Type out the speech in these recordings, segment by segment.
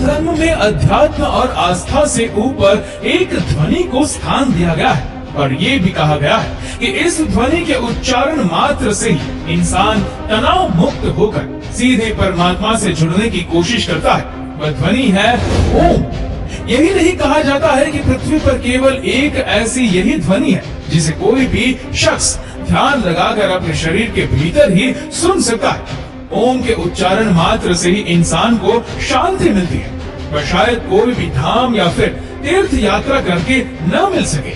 धर्म में अध्यात्म और आस्था से ऊपर एक ध्वनि को स्थान दिया गया है और ये भी कहा गया है कि इस ध्वनि के उच्चारण मात्र से ही इंसान तनाव मुक्त होकर सीधे परमात्मा से जुड़ने की कोशिश करता है। वह ध्वनि है ओम। यही नहीं कहा जाता है कि पृथ्वी पर केवल एक ऐसी यही ध्वनि है जिसे कोई भी शख्स ध्यान लगाकर अपने शरीर के भीतर ही सुन सकता है। ओम के उच्चारण मात्र से ही इंसान को शांति मिलती है। वह शायद कोई भी धाम या फिर तीर्थ यात्रा करके न मिल सके।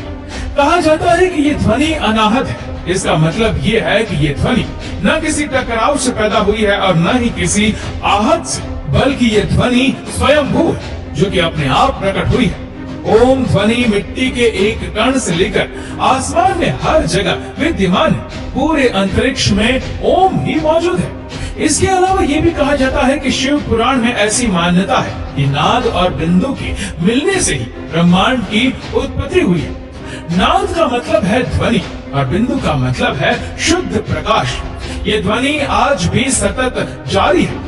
कहा जाता है कि ये ध्वनि अनाहत है। इसका मतलब ये है कि ये ध्वनि न किसी टकराव से पैदा हुई है और न ही किसी आहत से, बल्कि ये ध्वनि स्वयंभू है जो कि अपने आप प्रकट हुई है। ओम ध्वनि मिट्टी के एक कण से लेकर आसमान में हर जगह विद्यमान है। पूरे अंतरिक्ष में ओम ही मौजूद है। इसके अलावा ये भी कहा जाता है कि शिव पुराण में ऐसी मान्यता है कि नाद और बिंदु के मिलने से ही ब्रह्मांड की उत्पत्ति हुई है। नाद का मतलब है ध्वनि और बिंदु का मतलब है शुद्ध प्रकाश। ये ध्वनि आज भी सतत जारी है।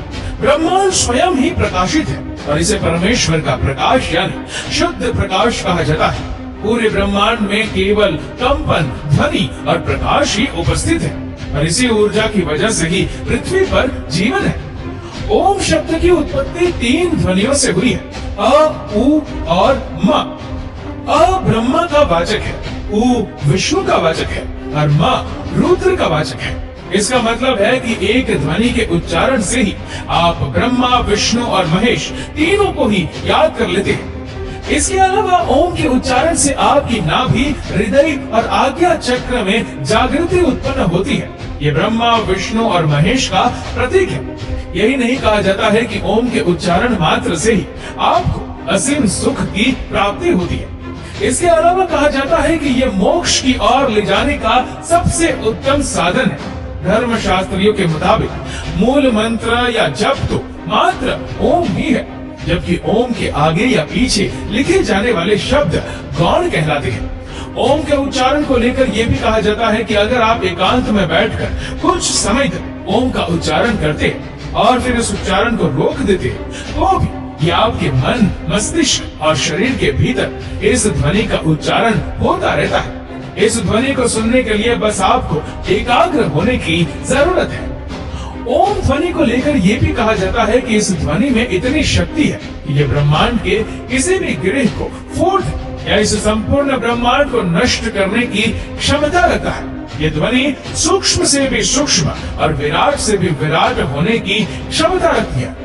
ब्रह्मांड स्वयं ही प्रकाशित है और इसे परमेश्वर का प्रकाश यानी शुद्ध प्रकाश कहा जाता है। पूरे ब्रह्मांड में केवल कंपन, ध्वनि और प्रकाश ही उपस्थित है और इसी ऊर्जा की वजह से ही पृथ्वी पर जीवन है। ओम शब्द की उत्पत्ति 3 ध्वनियों से हुई है, अ, उ और म। अ ब्रह्मा का वाचक है, उ विष्णु का वाचक है और म रुद्र का वाचक है। इसका मतलब है कि एक ध्वनि के उच्चारण से ही आप ब्रह्मा, विष्णु और महेश तीनों को ही याद कर लेते हैं। इसके अलावा ओम के उच्चारण से आपकी नाभि, हृदय और आज्ञा चक्र में जागृति उत्पन्न होती है। ये ब्रह्मा, विष्णु और महेश का प्रतीक है। यही नहीं कहा जाता है कि ओम के उच्चारण मात्र से ही आपको असीम सुख की प्राप्ति होती है। इसके अलावा कहा जाता है कि ये मोक्ष की ओर ले जाने का सबसे उत्तम साधन है। धर्म शास्त्रियों के मुताबिक मूल मंत्र या जप तो मात्र ओम ही है, जबकि ओम के आगे या पीछे लिखे जाने वाले शब्द गौण कहलाते हैं। ओम के उच्चारण को लेकर यह भी कहा जाता है कि अगर आप एकांत में बैठकर कुछ समय तक ओम का उच्चारण करते हैं और फिर इस उच्चारण को रोक देते हैं तो भी ये आपके मन, मस्तिष्क और शरीर के भीतर इस ध्वनि का उच्चारण होता रहता है। इस ध्वनि को सुनने के लिए बस आपको एकाग्र होने की जरूरत है। ओम ध्वनि को लेकर यह भी कहा जाता है कि इस ध्वनि में इतनी शक्ति है कि ये ब्रह्मांड के किसी भी ग्रह को फोड़ या इस संपूर्ण ब्रह्मांड को नष्ट करने की क्षमता रखता है। ये ध्वनि सूक्ष्म से भी सूक्ष्म और विराट से भी विराट होने की क्षमता रखती है।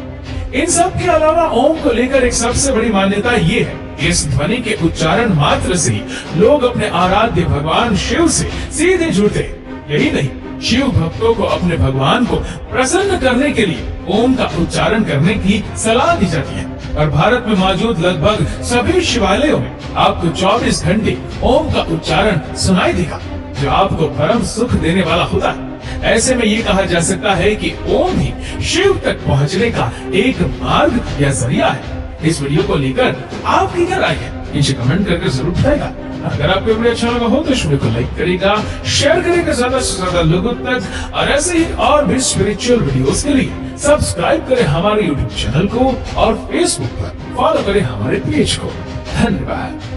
इन सब के अलावा ओम को लेकर एक सबसे बड़ी मान्यता ये है कि इस ध्वनि के उच्चारण मात्र से ही लोग अपने आराध्य भगवान शिव से सीधे जुड़ते हैं। यही नहीं, शिव भक्तों को अपने भगवान को प्रसन्न करने के लिए ओम का उच्चारण करने की सलाह दी जाती है और भारत में मौजूद लगभग सभी शिवालयों में आपको 24 घंटे ओम का उच्चारण सुनाई देगा, जो आपको परम सुख देने वाला होता है। ऐसे में ये कहा जा सकता है कि ओम ही शिव तक पहुंचने का एक मार्ग या जरिया है। इस वीडियो को लेकर आपकी क्या राय है, नीचे कमेंट करके जरूर बताएगा। अगर आपको वीडियो अच्छा लगा हो तो इस वीडियो को लाइक करेगा, शेयर करेगा ज्यादा से ज्यादा लोगों तक और ऐसे ही और भी स्पिरिचुअल वीडियोस के लिए सब्सक्राइब करें हमारे यूट्यूब चैनल को और फेसबुक पर फॉलो करें हमारे पेज को। धन्यवाद।